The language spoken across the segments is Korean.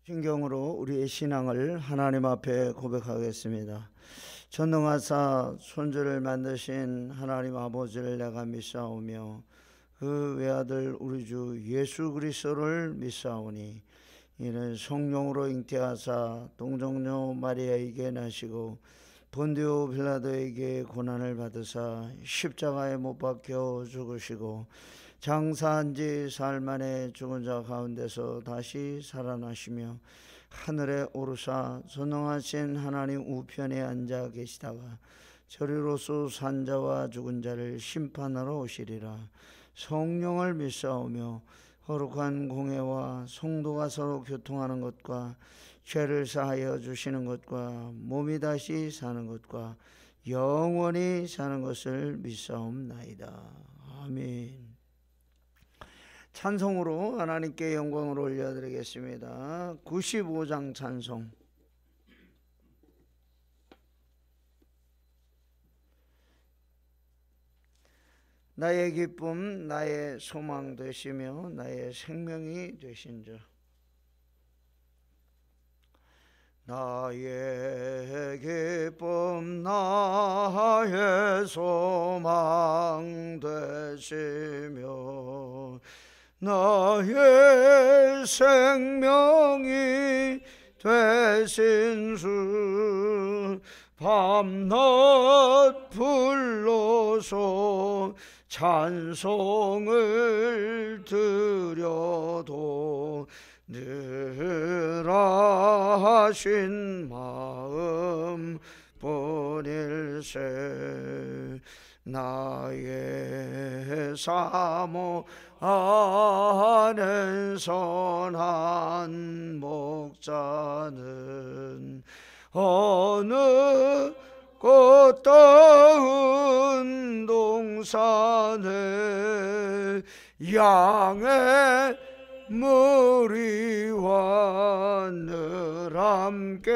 신경으로 우리의 신앙을 하나님 앞에 고백하겠습니다. 전능하사 천지를 만드신 하나님 아버지를 내가 믿사오며 그 외아들 우리 주 예수 그리스도를 믿사오니 이는 성령으로 잉태하사 동정녀 마리아에게 나시고 본디오 빌라도에게 고난을 받으사 십자가에 못 박혀 죽으시고 장사한 지 사흘 만에 죽은 자 가운데서 다시 살아나시며 하늘에 오르사 전능하신 하나님 우편에 앉아 계시다가 저리로서 산 자와 죽은 자를 심판하러 오시리라. 성령을 믿사오며 거룩한 공회와 성도가 서로 교통하는 것과 죄를 사하여 주시는 것과 몸이 다시 사는 것과 영원히 사는 것을 믿사옵나이다. 아멘. 찬송으로 하나님께 영광을 올려드리겠습니다. 95장 찬송. 나의 기쁨 나의 소망 되시며 나의 생명이 되신 주, 나의 기쁨 나의 소망 되시며 나의 생명이 되신 주, 밤낮 불러서 찬송을 드려도 늘 하신 마음 뿐일세. 나의 사모하는 선한 목자는 어느 꽃다운 동산에 양의 무리와 늘 함께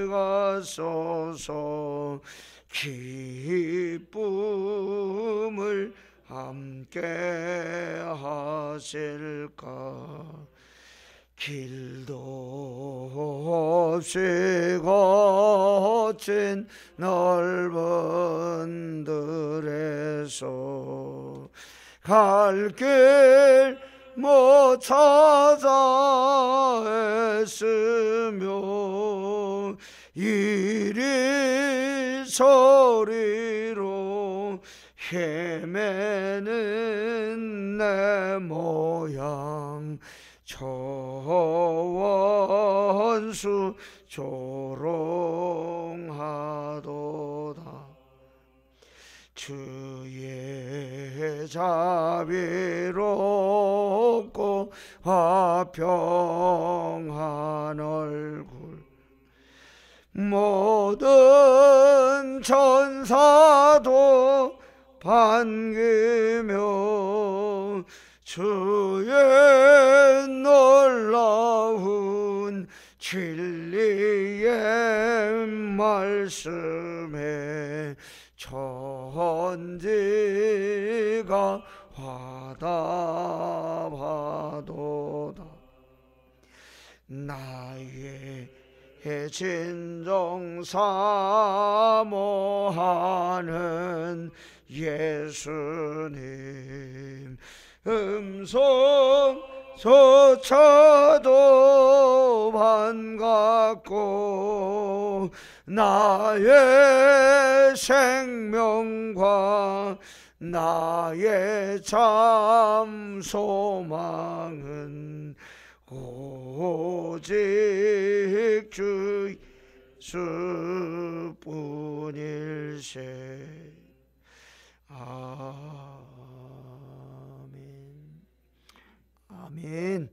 가소서. 기쁨을 함께 하실까. 길도 없이 거친 넓은 들에서 갈 길 못 찾아 애쓰며 이리저리로 헤매는 내 모양 저 원수 조롱하도다. 주의 자비롭고 화평한 얼굴 모든 천사도 반기며 주의 놀라운 진리의 말씀에 천지가 화답하도다. 나의 진정 사모하는 예수님, 음성조차도 반갑고 나의 생명과 나의 참 소망은 오직 주 예수뿐일세. 아멘. 아멘.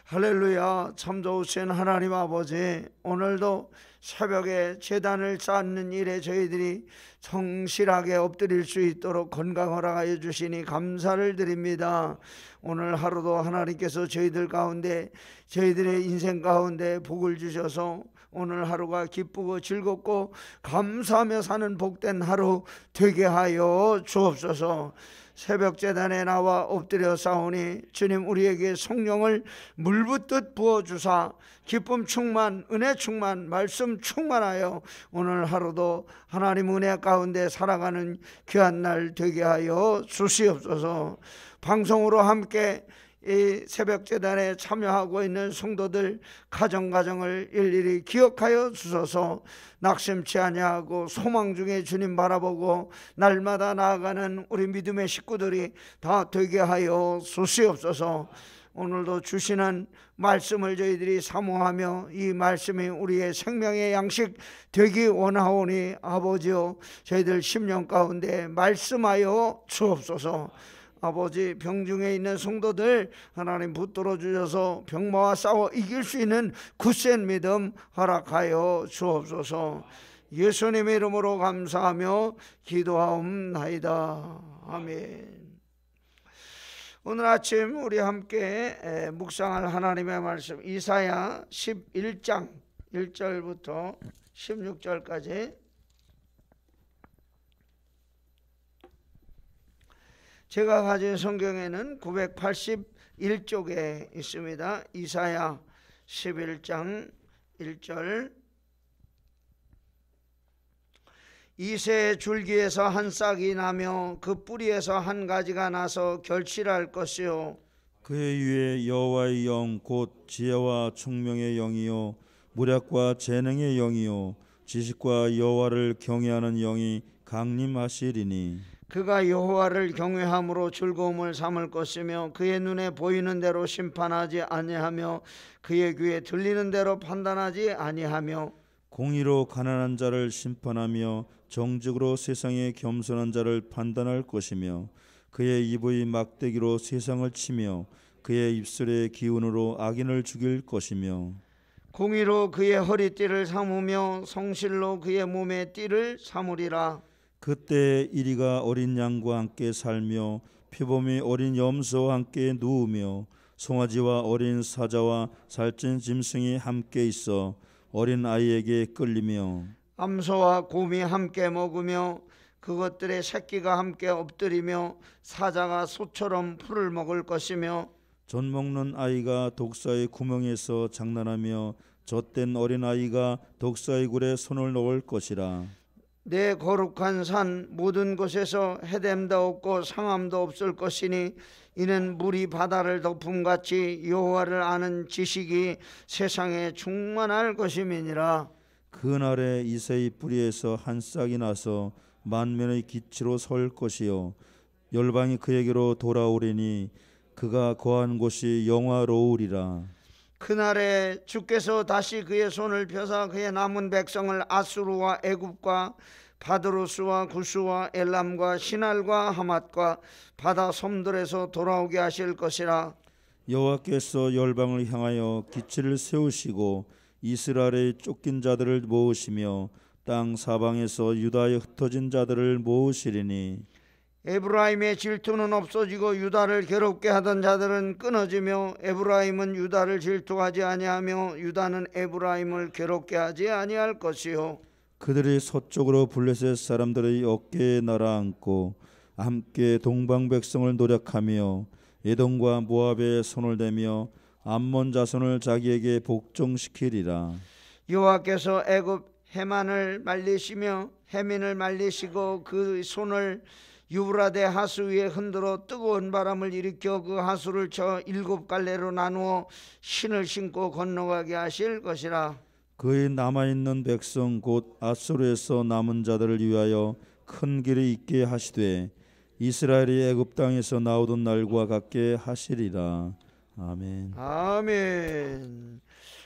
할렐루야. 참 좋으신 하나님 아버지, 오늘도 새벽에 제단을 쌓는 일에 저희들이 성실하게 엎드릴 수 있도록 건강 허락하여 주시니 감사를 드립니다. 오늘 하루도 하나님께서 저희들 가운데, 저희들의 인생 가운데 복을 주셔서 오늘 하루가 기쁘고 즐겁고 감사하며 사는 복된 하루 되게 하여 주옵소서. 새벽 제단에 나와 엎드려 싸우니 주님 우리에게 성령을 물붓듯 부어주사 기쁨 충만, 은혜 충만, 말씀 충만하여 오늘 하루도 하나님 은혜 가운데 살아가는 귀한 날 되게 하여 주시옵소서. 방송으로 함께 이 새벽 제단에 참여하고 있는 성도들 가정을 일일이 기억하여 주소서. 낙심치 아니하고 소망 중에 주님 바라보고 날마다 나아가는 우리 믿음의 식구들이 다 되게 하여 주시옵소서. 오늘도 주시는 말씀을 저희들이 사모하며 이 말씀이 우리의 생명의 양식 되기 원하오니 아버지여 저희들 심령 가운데 말씀하여 주옵소서. 아버지, 병중에 있는 성도들 하나님 붙들어 주셔서 병마와 싸워 이길 수 있는 굳센 믿음 허락하여 주옵소서. 예수님의 이름으로 감사하며 기도하옵나이다. 아멘. 오늘 아침 우리 함께 묵상할 하나님의 말씀 이사야 11장 1절부터 16절까지 제가 가진 성경에는 981쪽에 있습니다. 이사야 11장 1절. 이새의 줄기에서 한 싹이 나며 그 뿌리에서 한 가지가 나서 결실할 것이요 그의 위에 여호와의 영 곧 지혜와 총명의 영이요 무략과 재능의 영이요 지식과 여호와를 경외하는 영이 강림하시리니 그가 여호와를 경외함으로 즐거움을 삼을 것이며 그의 눈에 보이는 대로 심판하지 아니하며 그의 귀에 들리는 대로 판단하지 아니하며 공의로 가난한 자를 심판하며 정직으로 세상에 겸손한 자를 판단할 것이며 그의 입의 막대기로 세상을 치며 그의 입술의 기운으로 악인을 죽일 것이며 공의로 그의 허리띠를 삼으며 성실로 그의 몸의 띠를 삼으리라. 그때 이리가 어린 양과 함께 살며 표범이 어린 염소와 함께 누우며 송아지와 어린 사자와 살찐 짐승이 함께 있어 어린 아이에게 끌리며 암소와 곰이 함께 먹으며 그것들의 새끼가 함께 엎드리며 사자가 소처럼 풀을 먹을 것이며 젖 먹는 아이가 독사의 구멍에서 장난하며 젖된 어린 아이가 독사의 굴에 손을 넣을 것이라. 내 거룩한 산 모든 곳에서 해됨도 없고 상함도 없을 것이니 이는 물이 바다를 덮음같이 여호와를 아는 지식이 세상에 충만할 것임이니라. 그날에 이새의 뿌리에서 한 싹이 나서 만면의 기치로 설 것이요 열방이 그에게로 돌아오리니 그가 거한 곳이 영화로우리라. 그날에 주께서 다시 그의 손을 펴사 그의 남은 백성을 아수르와 애굽과 바드로스와 구스와 엘람과 시날과 하맛과 바다 섬들에서 돌아오게 하실 것이라. 여호와께서 열방을 향하여 기치를 세우시고 이스라엘의 쫓긴 자들을 모으시며 땅 사방에서 유다에 흩어진 자들을 모으시리니 에브라임의 질투는 없어지고 유다를 괴롭게 하던 자들은 끊어지며 에브라임은 유다를 질투하지 아니하며 유다는 에브라임을 괴롭게 하지 아니할 것이요 그들이 서쪽으로 블레셋 사람들의 어깨에 날아앉고 함께 동방 백성을 노력하며 에돔과 모압에 손을 대며 암몬 자손을 자기에게 복종시키리라. 여호와께서 애굽 해만을 말리시며 해민을 말리시고 그 손을 유브라데 하수 위에 흔들어 뜨거운 바람을 일으켜 그 하수를 쳐 7갈래로 나누어 신을 신고 건너가게 하실 것이라. 그의 남아있는 백성 곧 아수르에서 남은 자들을 위하여 큰 길이 있게 하시되 이스라엘이 애굽 땅에서 나오던 날과 같게 하시리라. 아멘. 아멘.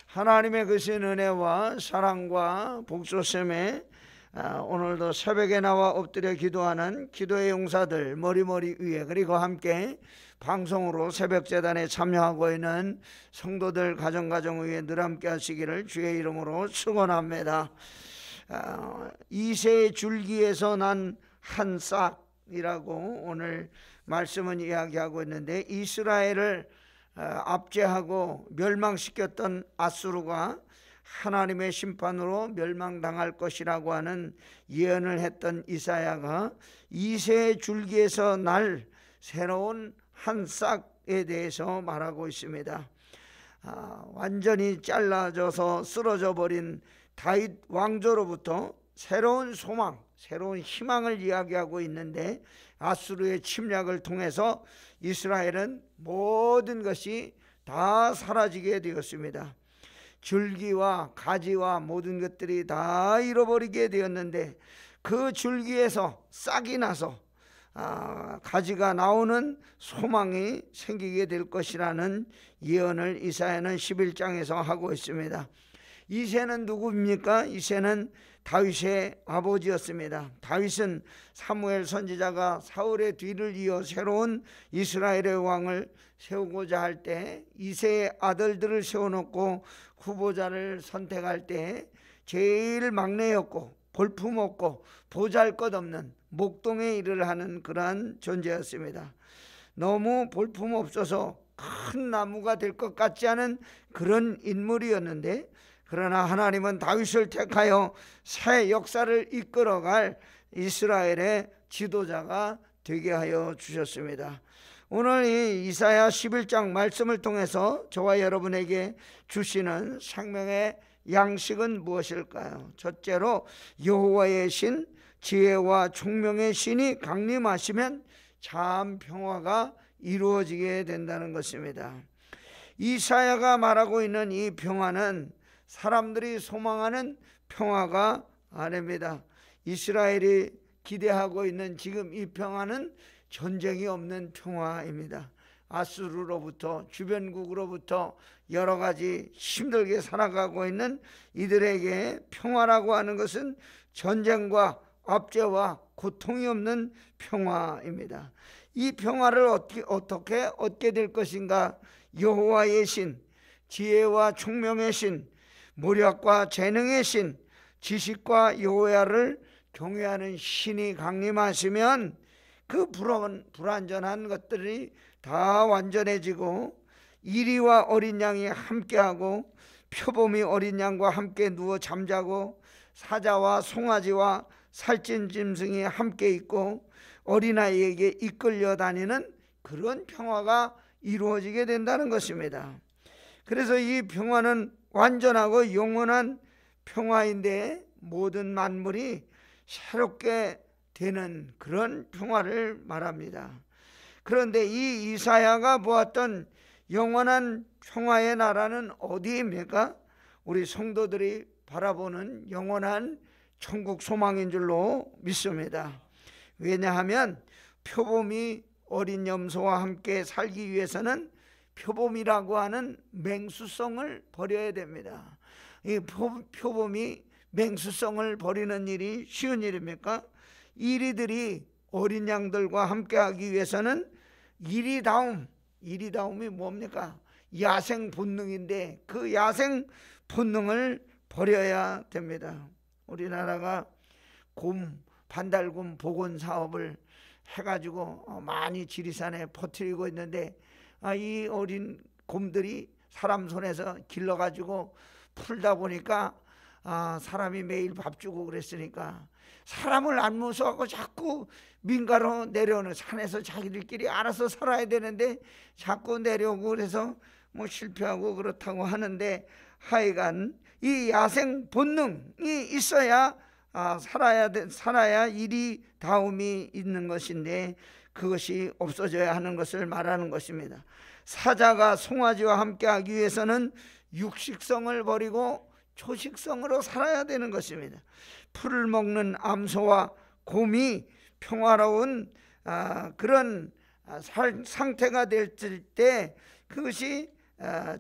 하나님의 크신 은혜와 사랑과 복조sem에 오늘도 새벽에 나와 엎드려 기도하는 기도의 용사들 머리머리 위에 그리고 함께 방송으로 새벽재단에 참여하고 있는 성도들 가정 위에 늘 함께 하시기를 주의 이름으로 축원합니다. 이새의 줄기에서 난 한 싹이라고 오늘 말씀은 이야기하고 있는데 이스라엘을 압제하고 멸망시켰던 아수르가 하나님의 심판으로 멸망당할 것이라고 하는 예언을 했던 이사야가 이새의 줄기에서 날 새로운 한 싹에 대해서 말하고 있습니다. 완전히 잘라져서 쓰러져 버린 다윗 왕조로부터 새로운 소망, 새로운 희망을 이야기하고 있는데, 아수르의 침략을 통해서 이스라엘은 모든 것이 다 사라지게 되었습니다. 줄기와 가지와 모든 것들이 다 잃어버리게 되었는데, 그 줄기에서 싹이 나서 가지가 나오는 소망이 생기게 될 것이라는 예언을 이사야는 11장에서 하고 있습니다. 이새는 누구입니까? 이새는 다윗의 아버지였습니다. 다윗은 사무엘 선지자가 사울의 뒤를 이어 새로운 이스라엘의 왕을 세우고자 할 때 이새의 아들들을 세워놓고 후보자를 선택할 때 제일 막내였고 볼품없고 보잘것없는 목동의 일을 하는 그러한 존재였습니다. 너무 볼품없어서 큰 나무가 될 것 같지 않은 그런 인물이었는데, 그러나 하나님은 다윗을 택하여 새 역사를 이끌어갈 이스라엘의 지도자가 되게 하여 주셨습니다. 오늘 이 이사야 11장 말씀을 통해서 저와 여러분에게 주시는 생명의 양식은 무엇일까요? 첫째로 여호와의 신, 지혜와 총명의 신이 강림하시면 참 평화가 이루어지게 된다는 것입니다. 이사야가 말하고 있는 이 평화는 사람들이 소망하는 평화가 아닙니다. 이스라엘이 기대하고 있는 지금 이 평화는 전쟁이 없는 평화입니다. 아수르로부터, 주변국으로부터 여러 가지 힘들게 살아가고 있는 이들에게 평화라고 하는 것은 전쟁과 압제와 고통이 없는 평화입니다. 이 평화를 어떻게 얻게 될 것인가? 여호와의 신, 지혜와 총명의 신, 모략과 재능의 신, 지식과 여호와를 경외하는 신이 강림하시면 그 불완전한 것들이 다 완전해지고, 이리와 어린 양이 함께하고 표범이 어린 양과 함께 누워 잠자고 사자와 송아지와 살찐 짐승이 함께 있고 어린아이에게 이끌려 다니는 그런 평화가 이루어지게 된다는 것입니다. 그래서 이 평화는 완전하고 영원한 평화인데, 모든 만물이 새롭게 되는 그런 평화를 말합니다. 그런데 이 이사야가 보았던 영원한 평화의 나라는 어디입니까? 우리 성도들이 바라보는 영원한 천국 소망인 줄로 믿습니다. 왜냐하면 표범이 어린 염소와 함께 살기 위해서는 표범이라고 하는 맹수성을 버려야 됩니다. 이 표범이 맹수성을 버리는 일이 쉬운 일입니까? 이리들이 어린 양들과 함께 하기 위해서는 이리다움이 뭡니까? 야생 본능인데 그 야생 본능을 버려야 됩니다. 우리나라가 반달곰 복원 사업을 해가지고 많이 지리산에 퍼뜨리고 있는데, 이 어린 곰들이 사람 손에서 길러가지고 풀다 보니까 사람이 매일 밥 주고 그랬으니까 사람을 안 무서워하고 자꾸 민가로 내려오는, 산에서 자기들끼리 알아서 살아야 되는데 자꾸 내려오고, 그래서 뭐 실패하고 그렇다고 하는데, 하여간 이 야생 본능이 있어야 살아야 이리다움이 있는 것인데, 그것이 없어져야 하는 것을 말하는 것입니다. 사자가 송아지와 함께 하기 위해서는 육식성을 버리고 초식성으로 살아야 되는 것입니다. 풀을 먹는 암소와 곰이 평화로운 그런 상태가 될 때, 그것이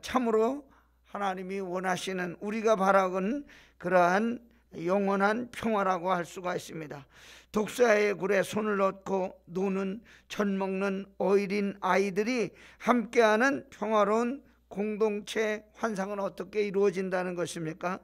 참으로 하나님이 원하시는, 우리가 바라는 그러한 영원한 평화라고 할 수가 있습니다. 독사의 굴에 손을 넣고 노는 젖 먹는 어린 아이들이 함께하는 평화로운 공동체 환상은 어떻게 이루어진다는 것입니까?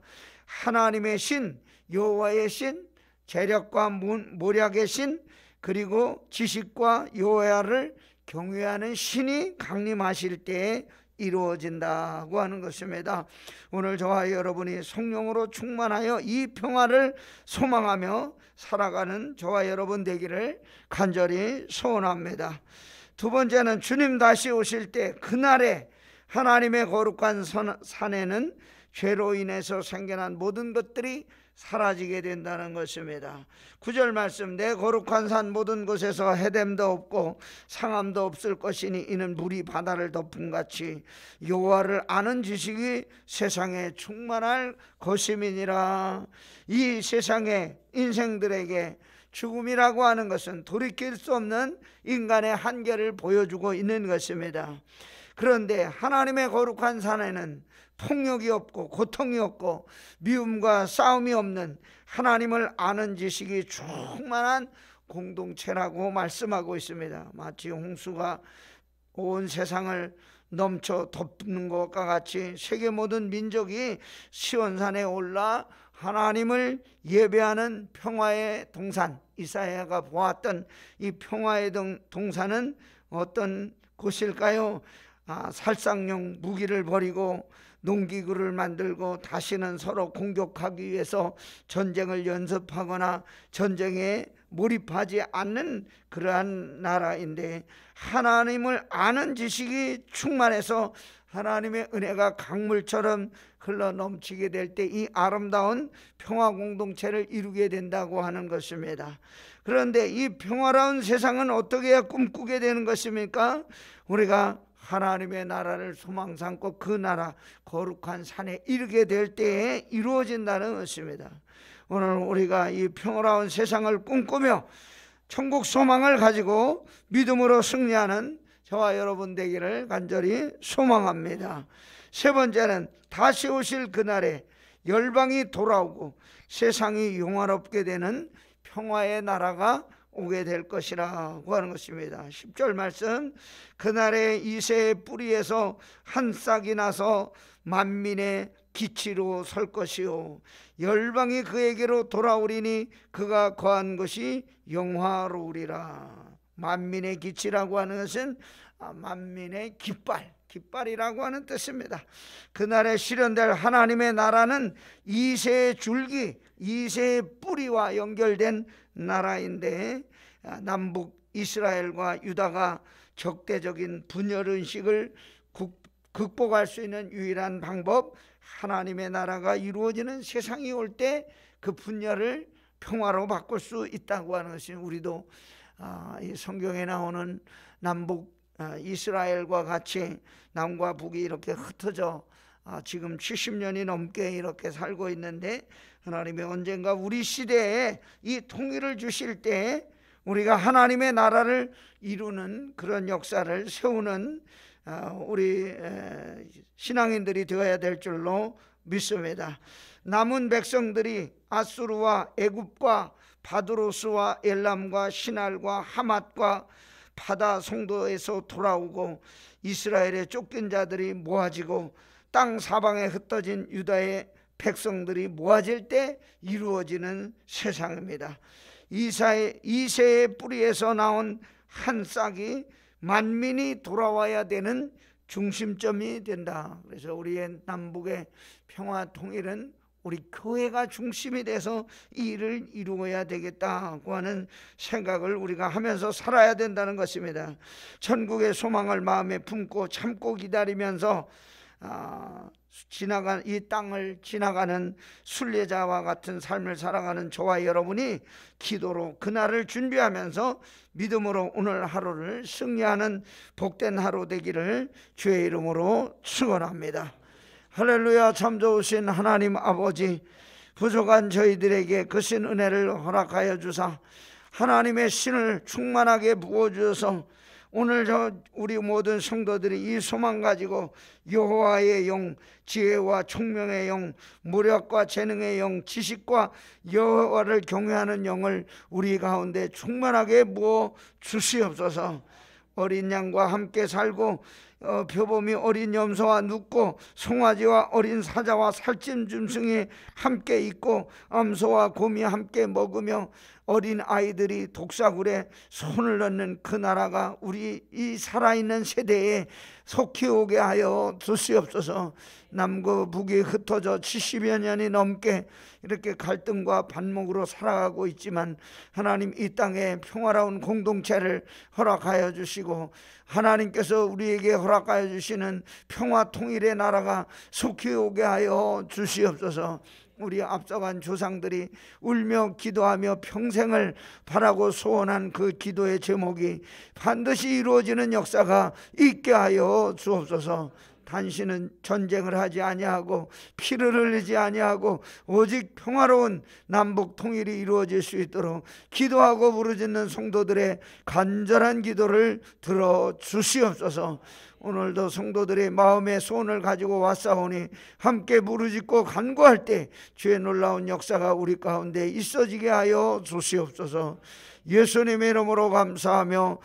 하나님의 신, 여호와의 신, 재력과 모략의 신, 그리고 지식과 여호와를 경외하는 신이 강림하실 때에 이루어진다고 하는 것입니다. 오늘 저와 여러분이 성령으로 충만하여 이 평화를 소망하며 살아가는 저와 여러분 되기를 간절히 소원합니다. 두 번째는 주님 다시 오실 때 그날에 하나님의 거룩한 산에는 죄로 인해서 생겨난 모든 것들이 사라지게 된다는 것입니다. 9절 말씀, 내 거룩한 산 모든 곳에서 해됨도 없고 상함도 없을 것이니 이는 물이 바다를 덮은 같이 여호와를 아는 지식이 세상에 충만할 것임이니라. 이 세상의 인생들에게 죽음이라고 하는 것은 돌이킬 수 없는 인간의 한계를 보여주고 있는 것입니다. 그런데 하나님의 거룩한 산에는 폭력이 없고 고통이 없고 미움과 싸움이 없는 하나님을 아는 지식이 충만한 공동체라고 말씀하고 있습니다. 마치 홍수가 온 세상을 넘쳐 덮는 것과 같이 세계 모든 민족이 시온산에 올라 하나님을 예배하는 평화의 동산, 이사야가 보았던 이 평화의 동산은 어떤 곳일까요? 살상용 무기를 버리고 농기구를 만들고 다시는 서로 공격하기 위해서 전쟁을 연습하거나 전쟁에 몰입하지 않는 그러한 나라인데, 하나님을 아는 지식이 충만해서 하나님의 은혜가 강물처럼 흘러 넘치게 될 때 이 아름다운 평화 공동체를 이루게 된다고 하는 것입니다. 그런데 이 평화로운 세상은 어떻게 해야 꿈꾸게 되는 것입니까? 우리가 하나님의 나라를 소망 삼고 그 나라 거룩한 산에 이르게 될 때에 이루어진다는 것입니다. 오늘 우리가 이 평화로운 세상을 꿈꾸며 천국 소망을 가지고 믿음으로 승리하는 저와 여러분 되기를 간절히 소망합니다. 세 번째는 다시 오실 그날에 열방이 돌아오고 세상이 영화롭게 되는 평화의 나라가 오게 될 것이라고 하는 것입니다. 10절 말씀, 그날에 이새의 뿌리에서 한 싹이 나서 만민의 기치로 설 것이요 열방이 그에게로 돌아오리니 그가 거한 것이 영화로우리라. 만민의 기치라고 하는 것은 만민의 깃발이라고 하는 뜻입니다. 그날에 실현될 하나님의 나라는 이새의 줄기, 이새의 뿌리와 연결된 나라인데, 남북 이스라엘과 유다가 적대적인 분열의식을 극복할 수 있는 유일한 방법, 하나님의 나라가 이루어지는 세상이 올 때 그 분열을 평화로 바꿀 수 있다고 하는 것이, 우리도 이 성경에 나오는 남북 이스라엘과 같이 남과 북이 이렇게 흩어져 지금 70년이 넘게 이렇게 살고 있는데, 하나님이 언젠가 우리 시대에 이 통일을 주실 때 우리가 하나님의 나라를 이루는 그런 역사를 세우는 우리 신앙인들이 되어야 될 줄로 믿습니다. 남은 백성들이 아수르와 애굽과 바드로스와 엘람과 시날과 하맛과 바다 송도에서 돌아오고 이스라엘의 쫓긴 자들이 모아지고 땅 사방에 흩어진 유다의 백성들이 모아질 때 이루어지는 세상입니다. 이새의 뿌리에서 나온 한 싹이 만민이 돌아와야 되는 중심점이 된다. 그래서 우리의 남북의 평화 통일은 우리 교회가 중심이 돼서 이 일을 이루어야 되겠다고 하는 생각을 우리가 하면서 살아야 된다는 것입니다. 천국의 소망을 마음에 품고 참고 기다리면서 이 땅을 지나가는 순례자와 같은 삶을 살아가는 저와 여러분이 기도로 그날을 준비하면서 믿음으로 오늘 하루를 승리하는 복된 하루 되기를 주의 이름으로 축원합니다. 할렐루야. 참 좋으신 하나님 아버지, 부족한 저희들에게 그 신 은혜를 허락하여 주사 하나님의 신을 충만하게 부어주셔서 오늘 우리 모든 성도들이 이 소망 가지고 여호와의 영, 지혜와 총명의 영, 무력과 재능의 영, 지식과 여호와를 경외하는 영을 우리 가운데 충만하게 부어 주시옵소서. 어린 양과 함께 살고 표범이 어린 염소와 눕고 송아지와 어린 사자와 살찐 짐승이 함께 있고 암소와 곰이 함께 먹으며 어린 아이들이 독사굴에 손을 넣는 그 나라가 우리 이 살아있는 세대에 속히 오게 하여 주시옵소서. 남과 북이 흩어져 70여 년이 넘게 이렇게 갈등과 반목으로 살아가고 있지만 하나님 이 땅에 평화로운 공동체를 허락하여 주시고 하나님께서 우리에게 허락하여 주시는 평화 통일의 나라가 속히 오게 하여 주시옵소서. 우리 앞서간 조상들이 울며 기도하며 평생을 바라고 소원한 그 기도의 제목이 반드시 이루어지는 역사가 있게 하여 주옵소서. 당신은 전쟁을 하지 아니하고 피를 흘리지 아니하고 오직 평화로운 남북 통일이 이루어질 수 있도록 기도하고 부르짖는 성도들의 간절한 기도를 들어 주시옵소서. 오늘도 성도들의 마음의 소원을 가지고 왔사오니 함께 부르짖고 간구할 때 주의 놀라운 역사가 우리 가운데 있어지게 하여 주시옵소서. 예수님의 이름으로 감사하며